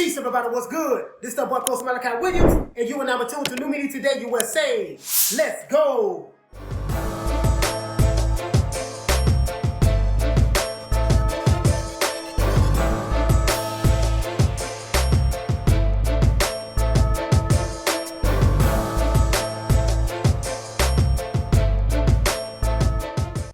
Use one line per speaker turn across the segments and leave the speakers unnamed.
Peace, everybody. What's good? This is the boy Coach Malachi Williams, and you are now tuned to New Media Today USA. Let's go.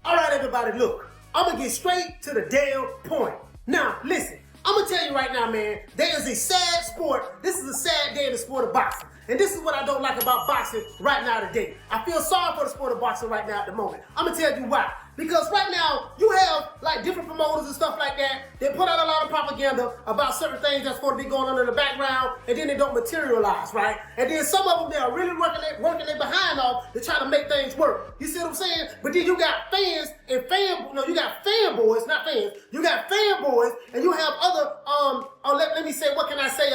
All right, everybody. Look, I'm gonna get straight to the damn point. Now, listen. I'm gonna tell you right now, man, there is a sad sport. This is a sad day in the sport of boxing. And this is what I don't like about boxing right now today. I feel sorry for the sport of boxing right now at the moment. I'm gonna tell you why. Because right now, you have like different promoters and stuff like that. They put out a lot of propaganda about certain things that's going to be going on in the background, and then they don't materialize, right? And then some of them, they are really working their behind off to try to make things work. You see what I'm saying? But then you got fans and you got fanboys, not fans. You got fanboys, and you have other, let me say, what can I say?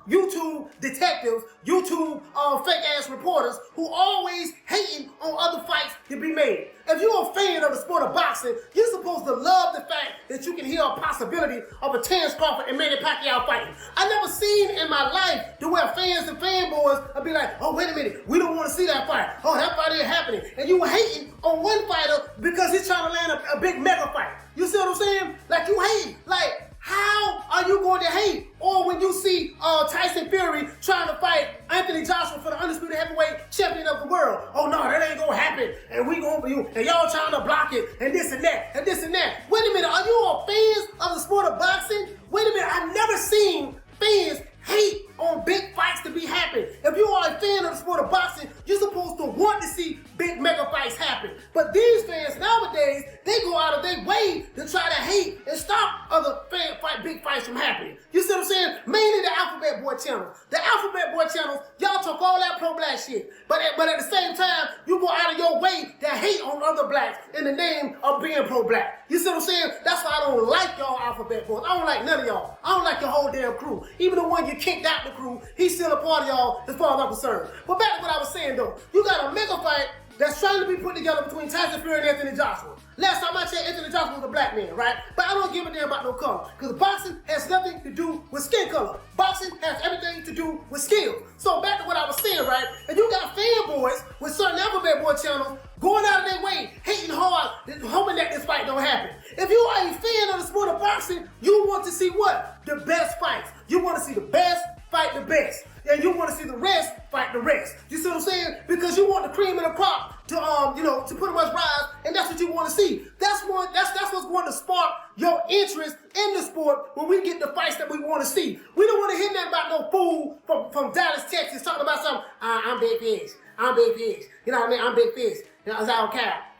YouTube detectives, YouTube fake ass reporters who always hating on other fights to be made. If you're a fan of the sport of boxing, you're supposed to love the fact that you can hear a possibility of a Terrence Crawford and Manny Pacquiao fighting. I never seen in my life to where fans and fanboys would be like, oh, wait a minute, we don't want to see that fight. Oh, that fight ain't happening. And you hating on one fighter because he's trying to land a big mega fight. You see what I'm saying? Like, you hate. Like, how are you going to hate? Or when you see Tyson Fury trying to fight Anthony Joshua for the undisputed heavyweight champion of the world. Oh no, that ain't gonna happen. And we gonna be, and y'all trying to block it, and this and that, and this and that. Wait a minute, are you all fans of the sport of boxing? Wait a minute, I've never seen fans hate on big fights to be happen. If you are a fan of the sport of boxing, you're supposed to want to see big mega fights happen. But these fans nowadays, they go out of their way to try to hate and stop other big fights from happening. You see what I'm saying? Mainly the Alphbet Boy channels. The Alphbet Boy channels, y'all talk all that pro-black shit. But at the same time, you go out of your way to hate on other blacks in the name of being pro-black. You see what I'm saying? That's why I don't like y'all Alphbet Boys. I don't like none of y'all. I don't like your whole damn crew. Even the one you kicked out the crew, he's still a part of y'all as far as I'm concerned. But back to what I was saying though, you got a mega fight that's trying to be put together between Tyson Fury and Anthony Joshua. Last time I checked, Anthony Joshua was a black man, right? But I don't give a damn about no color. Because boxing has nothing to do with skin color. Boxing has everything to do with skill. So back to what I was saying, right? And you got fanboys with certain Alphbet Boy channels going out of their way, hating hard, hoping that this fight don't happen. If you are a fan of the sport of boxing, you want to see what? The best fights. You want to see the best fight the best. And you want to see the rest fight the rest. You see what I'm saying? Because you want the cream of the crop to to pretty much rise, and that's what you want to see. That's what's going to spark your interest in the sport when we get the fights that we want to see. We don't want to hear nothing about no fool from Dallas, Texas talking about something. I'm big fish. I'm big fish. You know what I mean? I'm big fish. You know, it's all cap.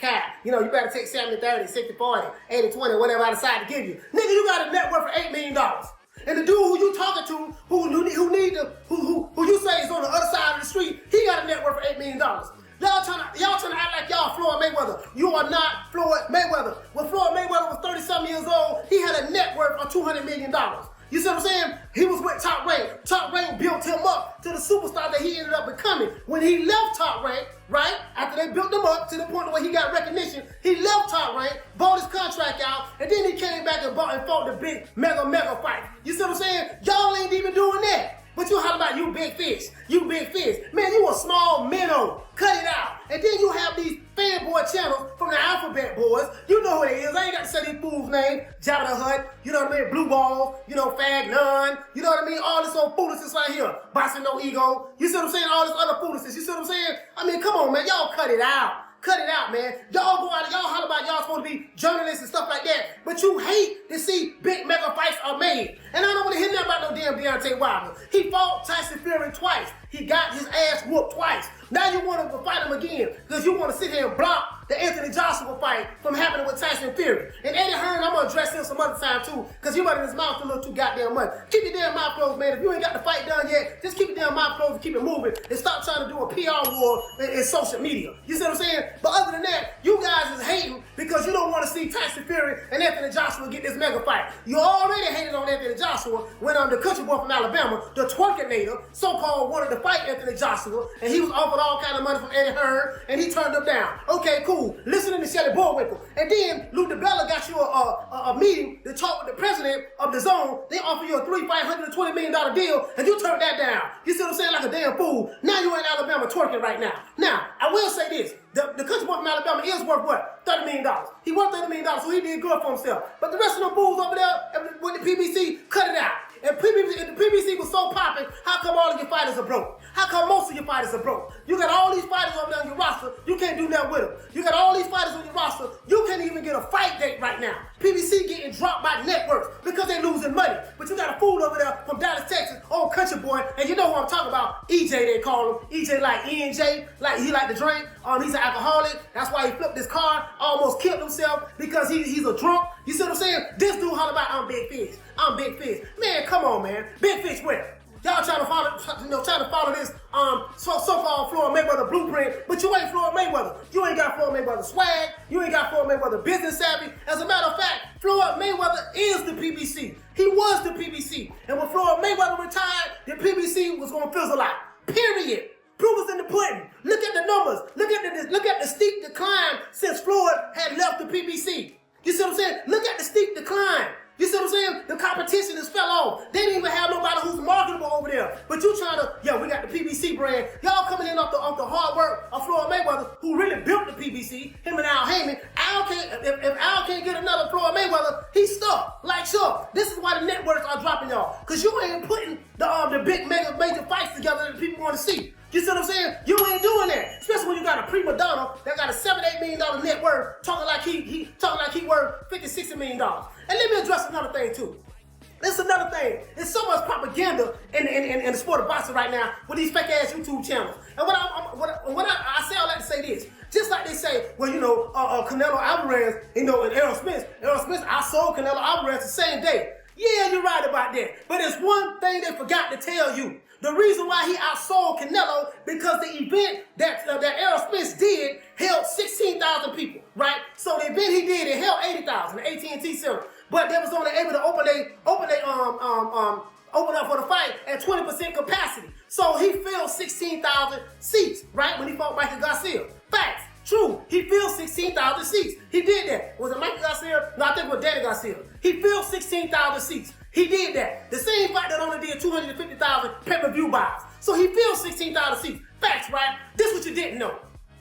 You know, you better take 70-30, 60-40, 80-20, whatever I decide to give you. Nigga, you got a net worth for $8 million. And the dude who you talking to, who you say is on the other side of the street, he got a net worth for $8 million. Y'all trying to act like y'all Floyd Mayweather. You are not Floyd Mayweather. When Floyd Mayweather was 30-something years old, he had a net worth of $200 million. You see what I'm saying? He was with Top Rank. Top Rank built him up to the superstar that he ended up becoming. When he left Top Rank, right, after they built him up to the point where he got recognition, he left Top Rank, bought his contract out, and then he came back and fought the big mega fight. You see what I'm saying? Y'all ain't even doing that. But you holler about you big fish. You big fish. Man, you a small minnow. Cut it out. And then you have these fanboy channels from the Alphbet Boys. You know who it is. I ain't got to say these fools' names. Jabba the Hutt. You know what I mean? Blue Balls. You know, Fag None. You know what I mean? All this old foolishness right here. Boxing No Ego. You see what I'm saying? All this other foolishness. You see what I'm saying? I mean, come on, man. Y'all cut it out. Cut it out, man. Y'all go out and y'all holler about y'all supposed to be journalists and stuff like that. But you hate to see big mega fights are made. And I don't want to hear nothing about no damn Deontay Wilder. He fought Tyson Fury twice. He got his ass whooped twice. Now you want to fight him again because you want to sit here and block the Anthony Joshua fight from happening with Tyson Fury. And Eddie Hearn, I'm going to address him some other time too because he running his mouth a little too goddamn much. Keep your damn mouth closed, man. If you ain't got the fight done yet, just keep your damn mouth closed and keep it moving and stop trying to do a PR war in social media. You see what I'm saying? But other than that, you guys is hating because you don't want to see Tyson Fury and Anthony Joshua get this mega fight. You already hated on Anthony Joshua when the country boy from Alabama, the twerkinator, so-called wanted to fight Anthony Joshua, and he was offered all kind of money from Eddie Hearn, and he turned them down. Okay, cool. Listening to Shelly Bullwinkle. And then Lou DiBella got you a meeting to talk with the president of the zone. They offer you a $520 million deal, and you turned that down. You see what I'm saying? Like a damn fool. Now you in Alabama twerking right now. Now, I will say this. The country boy from Alabama is worth what? $30 million. He worth $30 million, so he did good for himself. But the rest of them fools over there with the PBC, cut it out. If the PBC was so popping, how come all of your fighters are broke? How come most of your fighters are broke? You got all these fighters over there on your roster, you can't do nothing with them. You got all these fighters on your roster, you can't even get a fight date right now. PBC getting dropped by networks because they losing money. But you got a fool over there from Dallas, Texas, old country boy, and you know who I'm talking about, EJ they call him. EJ like ENJ, like he like to drink. He's an alcoholic. That's why he flipped his car, almost killed himself because he's a drunk. You see what I'm saying? This dude holler about I'm big fish. I'm big fish. Man, come on, man. Big fish where? Y'all trying to follow this so-called Floyd Mayweather blueprint, but you ain't Floyd Mayweather. You ain't got Floyd Mayweather swag. You ain't got Floyd Mayweather business savvy. As a matter of fact, Floyd Mayweather is the PBC. He was the PBC. And when Floyd Mayweather retired, the PBC was going to fizzle out. Period. Proof is in the pudding. Look at the numbers. Look at the steep decline since Floyd had left the PBC. You see what I'm saying? Look at the steep decline. You see what I'm saying? The competition has fell off. They didn't even have nobody who's marketable over there. But you trying to, we got the PBC brand. Y'all coming in off the hard work of Floyd Mayweather, who really built the PBC, him and Al Heyman. If Al can't get another Floyd Mayweather, he's stuck. Like, sure. This is why the networks are dropping y'all. Because you ain't putting the big major fights together that people want to see. You see what I'm saying? You ain't doing that. Especially when you got a prima donna that got a $7-8 million net worth, talking like he worth $50-60 million. And let me address another thing too. This is another thing. There's so much propaganda in the sport of boxing right now with these fake ass YouTube channels. And what I say all that to say this. Just like they say, well, Canelo Alvarez, and Errol Spence. Errol Spence, I sold Canelo Alvarez the same day. Yeah, you're right about that. But there's one thing they forgot to tell you. The reason why he outsold Canelo, because the event that Errol Spence did held 16,000 people, right? So the event he did, it held 80,000, the AT&T Center. But they was only able to open up for the fight at 20% capacity. So he filled 16,000 seats, right, when he fought Michael Garcia. Facts. True, he filled 16,000 seats. He did that. Was it Michael Garcia? No, I think it was Danny Garcia. He filled 16,000 seats. He did that. The same fight that only did 250,000 pay-per-view buys. So he filled 16,000 seats. Facts, right? This is what you didn't know.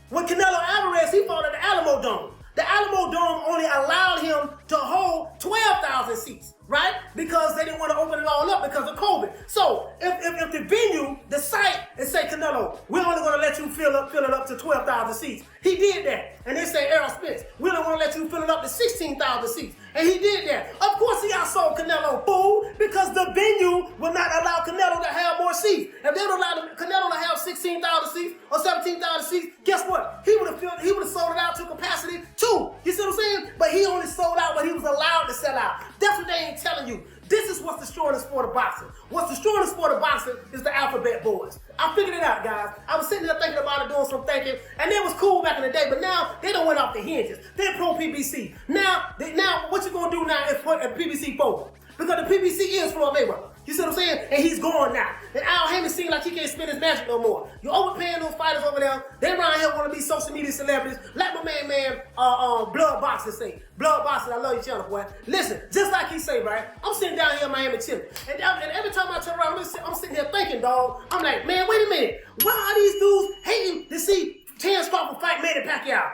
When Canelo Alvarez, he fought at the Alamo Dome. The Alamo Dome only allowed him to hold 12,000 seats, right? Because they didn't want to open it all up because of COVID. So if the venue, the site, and say, Canelo, we're only going to let you fill it up to 12,000 seats. He did that. And they say, Errol Spence, we don't want to let you fill it up to 16,000 seats. And he did that. Of course he outsold Canelo, fool, because the venue will not allow Canelo to have more seats. If they would allow Canelo to have 16,000 seats or 17,000 seats, guess what? He would have sold it out to capacity too. You see what I'm saying? But he only sold out what he was allowed to sell out. That's what they ain't telling you. This is what's destroying the sport of boxing. What's destroying the sport of boxing is the Alphbet Boys. I figured it out, guys. I was sitting there thinking about it, doing some thinking, and it was cool back in the day, but now they done went off the hinges. They're pro-PBC. Now what you gonna do now is put a PBC forward? Because the PBC is Floyd Mayweather. You see what I'm saying? And he's gone now. And Al Heyman seems like he can't spin his magic no more. You're overpaying those fighters over there. They around here want to be social media celebrities. Like my man, Blood Boxing say. Blood Boxing, I love your channel, boy. Listen, just like he say, right? I'm sitting down here in Miami chilling. And every time I turn around, I'm sitting here thinking, dog. I'm like, man, wait a minute. Why are these dudes hating to see Terrence Crawford fight Manny Pacquiao?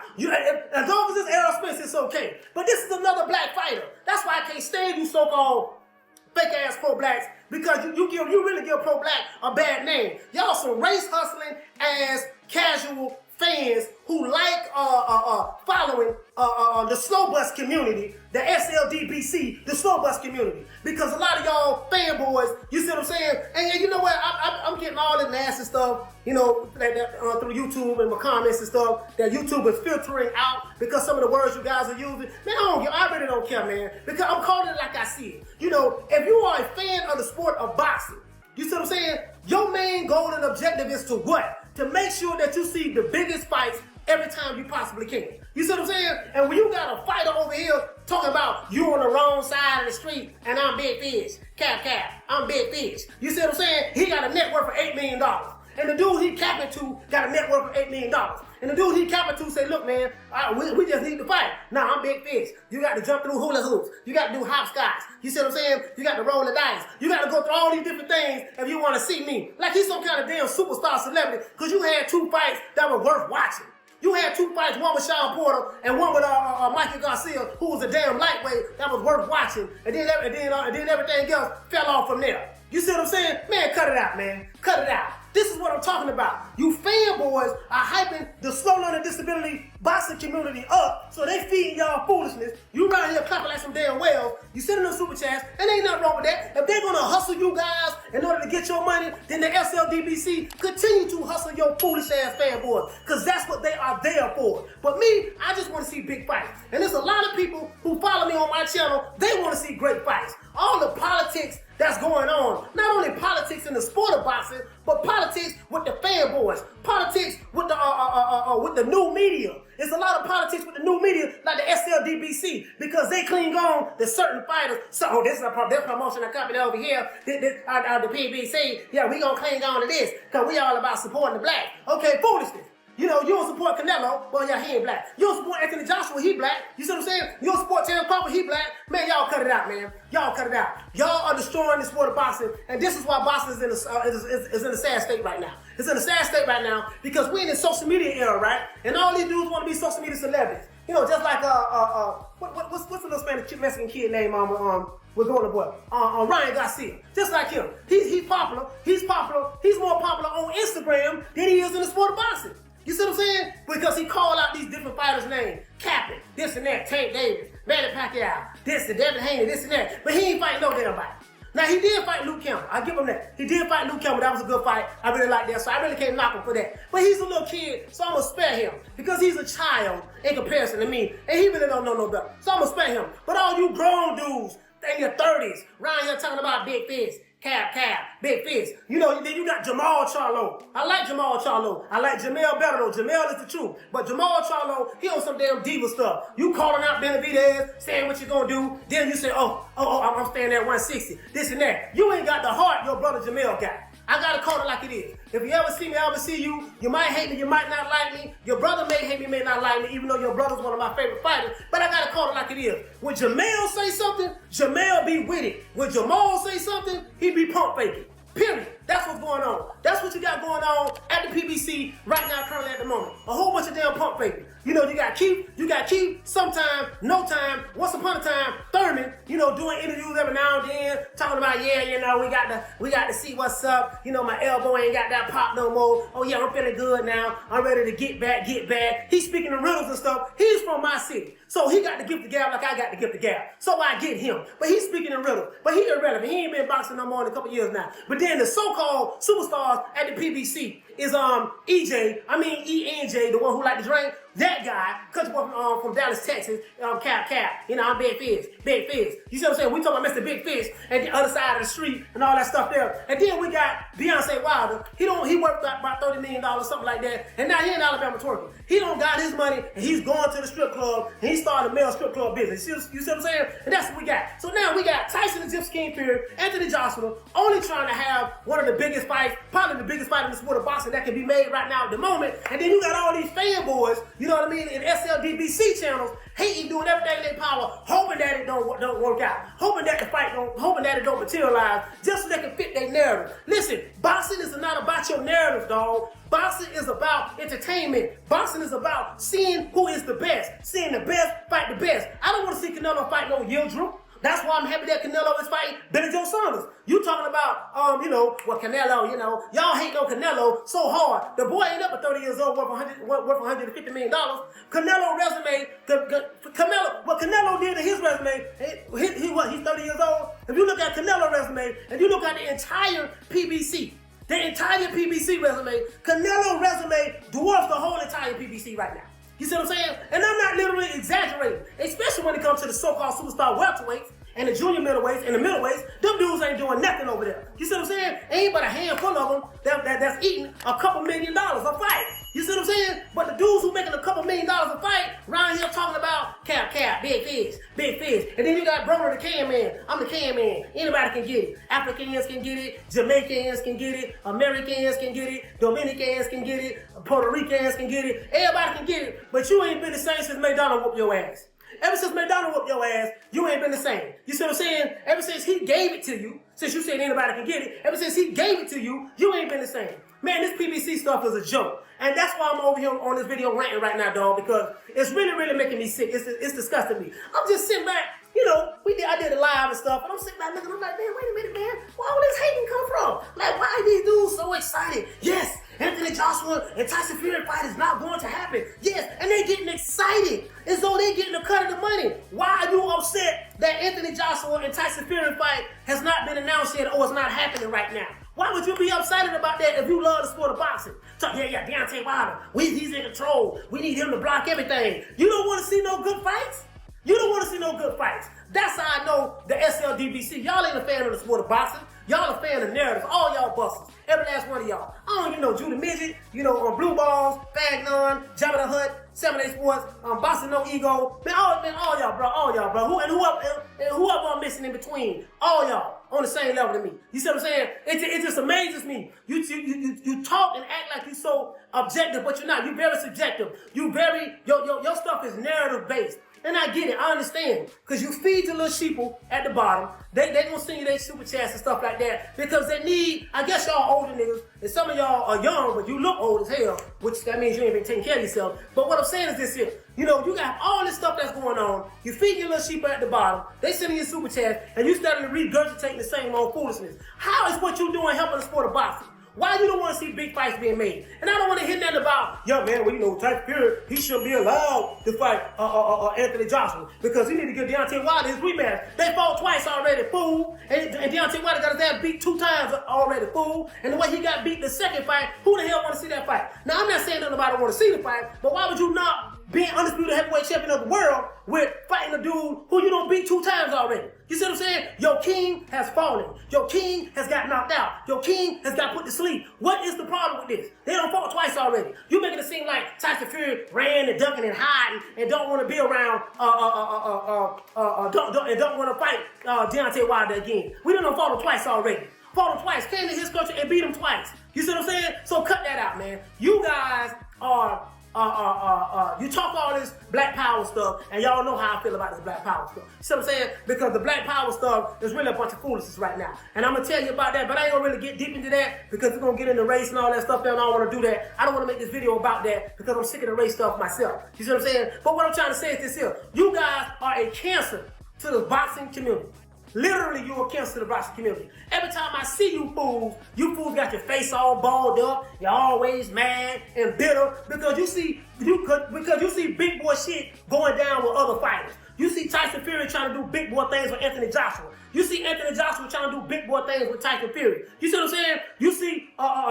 As long as it's Errol Spence, it's okay. But this is another black fighter. That's why I can't stand you so-called fake-ass pro-blacks, because you really give pro-black a bad name. Y'all some race-hustling ass casual fans who like following the slow bus community, the SLDBC, the slow bus community. Because a lot of y'all fanboys, you see what I'm saying? And you know what? I'm getting all this nasty stuff, through YouTube and my comments and stuff that YouTube is filtering out because some of the words you guys are using. Man, I really don't care, man. Because I'm calling it like I see it. If you are a fan of the sport of boxing, you see what I'm saying? Your main goal and objective is to what? To make sure that you see the biggest fights every time you possibly can. You see what I'm saying? And when you got a fighter over here talking about you on the wrong side of the street and I'm big fish, cap, I'm big fish. You see what I'm saying? He got a net worth of $8 million. And the dude he capping to got a net worth of $8 million. And the dude he capping to say, look, man, we just need to fight. Nah, I'm big fish. You got to jump through hula hoops. You got to do hopscotch. You see what I'm saying? You got to roll the dice. You got to go through all these different things if you want to see me. Like he's some kind of damn superstar celebrity because you had 2 fights that were worth watching. You had 2 fights, one with Sean Porter and one with Mikey Garcia, who was a damn lightweight that was worth watching. And then everything else fell off from there. You see what I'm saying? Man, cut it out, man. Cut it out. This is what I'm talking about. You fanboys are hyping the slow learning disability boxing community up, so they feeding y'all foolishness. You around here clapping like some damn whales. You sending them super chats, and ain't nothing wrong with that. If they're gonna hustle you guys in order to get your money, then the SLDBC continue to hustle your foolish ass fanboys, because that's what they are there for. But me, I just want to see big fights. And there's a lot of people who follow me on my channel, they want to see great fights. All the politics that's going on, not only politics in the sport of boxing, but politics with the fanboys, politics with the new media. There's a lot of politics with the new media, like the SLDBC, because they cling on to certain fighters. So this is a promotion of company over here, the PBC. Yeah, we gonna cling on to this because we all about supporting the black. Okay, foolishness. You know, you don't support Canelo, well, yeah, he ain't black. You don't support Anthony Joshua, he black. You see what I'm saying? You don't support Terrence Crawford, he black. Man, y'all cut it out, man. Y'all cut it out. Y'all are destroying the sport of boxing, and this is why boxing is in a sad state right now. It's in a sad state right now because we're in the social media era, right? And all these dudes want to be social media celebrities. You know, just like what's the little Spanish Mexican kid name? We're going to boy. Ryan Garcia. Just like him. He's popular. He's popular. He's more popular on Instagram than he is in the sport of boxing. You see what I'm saying? Because he called out these different fighters' names. Captain, this and that, Tank Davis, Manny Pacquiao, this and Devin Haney, this and that. But he ain't fighting no damn body. Now, he did fight Luke Campbell. I give him that. He did fight Luke Campbell. That was a good fight. I really like that. So I really can't knock him for that. But he's a little kid, so I'm going to spare him. Because he's a child in comparison to me. And he really don't know no better. So I'm going to spare him. But all you grown dudes in your 30s, around here talking about big fish. Cap, big fish. You know, then you got Jamal Charlo. I like Jamal Charlo. I like Jamel better though. Jamel is the truth. But Jamal Charlo, he on some damn diva stuff. You calling out Benavidez, saying what you gonna do. Then you say, oh, I'm staying at 160. This and that. You ain't got the heart your brother Jamel got. I gotta call it like it is. If you ever see me, I ever see you, you might hate me, you might not like me. Your brother may hate me, may not like me, even though your brother's one of my favorite fighters. But I gotta call it like it is. When Jamel say something, Jamel be with it. When Jamal say something, he be pump faking. Period. That's what's going on. That's what you got going on at the PBC right now, currently at the moment. A whole bunch of damn pump faking. You know, you got Keith, sometime, no time, once upon a time, Thurman, you know, doing interviews every now and then, talking about, yeah, you know, we got to see what's up. You know, my elbow ain't got that pop no more. Oh yeah, I'm feeling good now. I'm ready to get back. He's speaking in riddles and stuff. He's from my city. So he got to gift the gab like I got to gift the gab. So I get him. But he's speaking in riddles. But he irrelevant. He ain't been boxing no more in a couple years now. But then the so-called superstars at the PBC is ENJ, the one who like to drink. That guy, country boy from Dallas, Texas, Cap, you know, I'm Big Fish. You see what I'm saying? We talking about Mr. Big Fish at the other side of the street and all that stuff there. And then we got Beyonce Wilder. He worth about $30 million, something like that. And now he in Alabama twerking. He don't got his money and he's going to the strip club and he started a male strip club business. You see what I'm saying? And that's what we got. So now we got Tyson the Gypsy King Fury, Anthony Joshua, only trying to have one of the biggest fights, probably the biggest fight in the sport of boxing that can be made right now at the moment. And then you got all these fanboys, you know what I mean, in SLDBC channels, hating, doing everything in their power, hoping that it don't work out, hoping that it don't materialize, just so they can fit their narrative. Listen, boxing is not about your narrative, dog. Boxing is about entertainment. Boxing is about seeing who is the best, seeing the best fight the best. I don't want to see Canelo fight no Yildirim. That's why I'm happy that Canelo is fighting Billy Joe Saunders. You talking about, Canelo, you know, y'all hate on Canelo so hard. The boy ain't up at 30 years old, worth $150 million. Canelo resume, what Canelo did to his resume, he's 30 years old. If you look at Canelo resume, and you look at the entire PBC resume, Canelo resume dwarfs the whole entire PBC right now. You see what I'm saying? And I'm not literally exaggerating, especially when it comes to the so-called superstar welterweights and the junior middleweights and the middleweights. Them dudes ain't doing nothing over there. You see what I'm saying? Ain't but a handful of them that's eating a couple $1 million a fight. You see what I'm saying? But the dudes who making a couple $1 million a fight, around here talking about cap, big fish. And then you got Bruno the Can Man. I'm the Can Man. Anybody can get it. Africans can get it. Jamaicans can get it. Americans can get it. Dominicans can get it. Puerto Ricans can get it. Everybody can get it. But you ain't been the same since McDonald whooped your ass. Ever since McDonald whooped your ass, you ain't been the same. You see what I'm saying? Ever since he gave it to you, since you said anybody can get it, ever since he gave it to you, you ain't been the same. Man, this PBC stuff is a joke. And that's why I'm over here on this video ranting right now, dog, because it's really making me sick. It's disgusting me. I'm just sitting back, you know, I did a live and stuff, and I'm sitting back looking, I'm like, man, wait a minute, man. Where all this hating come from? Like, why are these dudes so excited? Yes, Anthony Joshua and Tyson Fury fight is not going to happen. Yes, and they getting excited as though they getting a cut of the money. Why are you upset that Anthony Joshua and Tyson Fury fight has not been announced yet or it's not happening right now? Why would you be excited about that if you love the sport of boxing? So, yeah, Deontay Wilder, he's in control. We need him to block everything. You don't want to see no good fights? You don't want to see no good fights. That's how I know the SLDBC. Y'all ain't a fan of the sport of boxing. Y'all a fan of narratives. All y'all busters. Every last one of y'all. I don't even know Judah Midget, on Blue Balls, Fagnon, Jabba the Hutt, 7 Sports, Boxing No Ego. All y'all, bro. Whoever I'm missing in between. All y'all on the same level to me. You see what I'm saying? It just amazes me. You talk and act like you so objective, but you're not. You're very subjective. Your stuff is narrative based. And I get it, I understand. Because you feed the little sheeple at the bottom. They gonna send you their super chats and stuff like that. Because they need, I guess y'all older niggas, and some of y'all are young, but you look old as hell, which that means you ain't been taking care of yourself. But what I'm saying is this here. You got all this stuff that's going on. You feed your little sheep at the bottom. They sending you super chats, and you starting to regurgitate the same old foolishness. How is what you doing helping the sport of boxing? Why you don't want to see big fights being made? And I don't want to hear nothing about, Tyson Fury, he shouldn't be allowed to fight Anthony Joshua because he need to give Deontay Wilder his rematch. They fought twice already, fool. And Deontay Wilder got his ass beat 2 times already, fool. And the way he got beat the second fight, who the hell want to see that fight? Now, I'm not saying that nobody want to see the fight, but why would you not be undisputed heavyweight champion of the world with fighting a dude who you don't beat 2 times already? You see what I'm saying? Your king has fallen. Your king has got knocked out. Your king has got put to sleep. What is the problem with this? They done fought twice already. You making it seem like Tyson Fury ran and ducking and hiding and don't want to be around don't want to fight Deontay Wilder again. We done fought him twice already. Fought him twice, came to his country and beat him twice. You see what I'm saying? So cut that out, man. You guys are you talk all this black power stuff, and y'all know how I feel about this black power stuff. You see what I'm saying? Because the black power stuff is really a bunch of foolishness right now. And I'm going to tell you about that, but I ain't going to really get deep into that because we're going to get into race and all that stuff, and I don't want to do that. I don't want to make this video about that because I'm sick of the race stuff myself. You see what I'm saying? But what I'm trying to say is this here. You guys are a cancer to the boxing community. Literally, you're a cancer to the boxing community. Every time I see you fools got your face all balled up. You're always mad and bitter because you see big boy shit going down with other fighters. You see Tyson Fury trying to do big boy things with Anthony Joshua. You see Anthony Joshua trying to do big boy things with Tyson Fury. You see what I'm saying? You see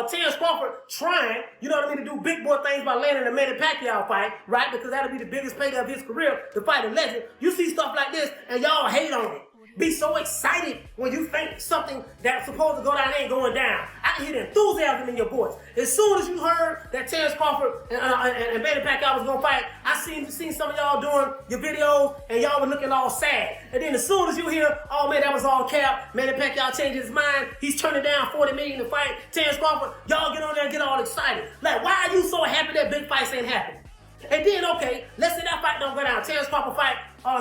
Terrence Crawford trying, to do big boy things by landing a Manny Pacquiao fight, right? Because that'll be the biggest payday of his career to fight a legend. You see stuff like this and y'all hate on it. Be so excited when you think something that's supposed to go down ain't going down. I can hear the enthusiasm in your voice. As soon as you heard that Terrence Crawford and Manny Pacquiao was going to fight, I seen some of y'all doing your videos and y'all were looking all sad. And then as soon as you hear, oh man, that was all cap, Manny Pacquiao changed his mind, he's turning down $40 million to fight Terrence Crawford, y'all get on there and get all excited. Like, why are you so happy that big fights ain't happening? And then, okay, let's say that fight don't go down. Terrence Crawford fight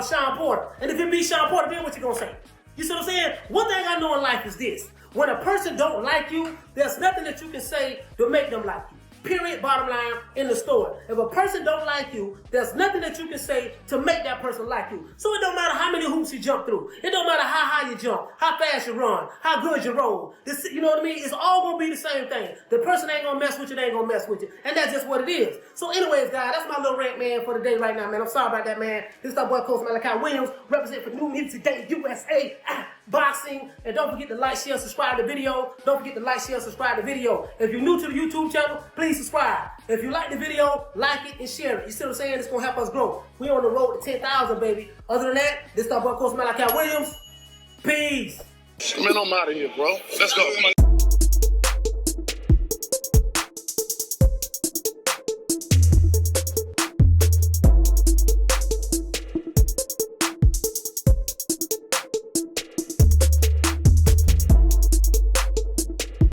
Sean Porter. And if it beats Sean Porter, then what you gonna say? You see what I'm saying? One thing I know in life is this. When a person don't like you, there's nothing that you can say to make them like you. Period, bottom line, in the story. If a person don't like you, there's nothing that you can say to make that person like you. So it don't matter how many hoops you jump through. It don't matter how high you jump, how fast you run, how good you roll. You know what I mean? It's all gonna be the same thing. The person ain't gonna mess with you, they ain't gonna mess with you. And that's just what it is. So anyways, guys, that's my little rant, man, for the day right now, man. I'm sorry about that, man. This is our boy, Coach Malachi Williams, represent for New Media Today, USA. Boxing, and don't forget to like, share, subscribe to the video. Don't forget to like, share, subscribe to the video. If you're new to the YouTube channel, please subscribe. If you like the video, like it and share it. You see what I'm saying? It's gonna help us grow. We on the road to 10,000, baby. Other than that, this is our boy, Coach Malachi Williams. Peace.
Man, I'm out of here, bro. Let's go.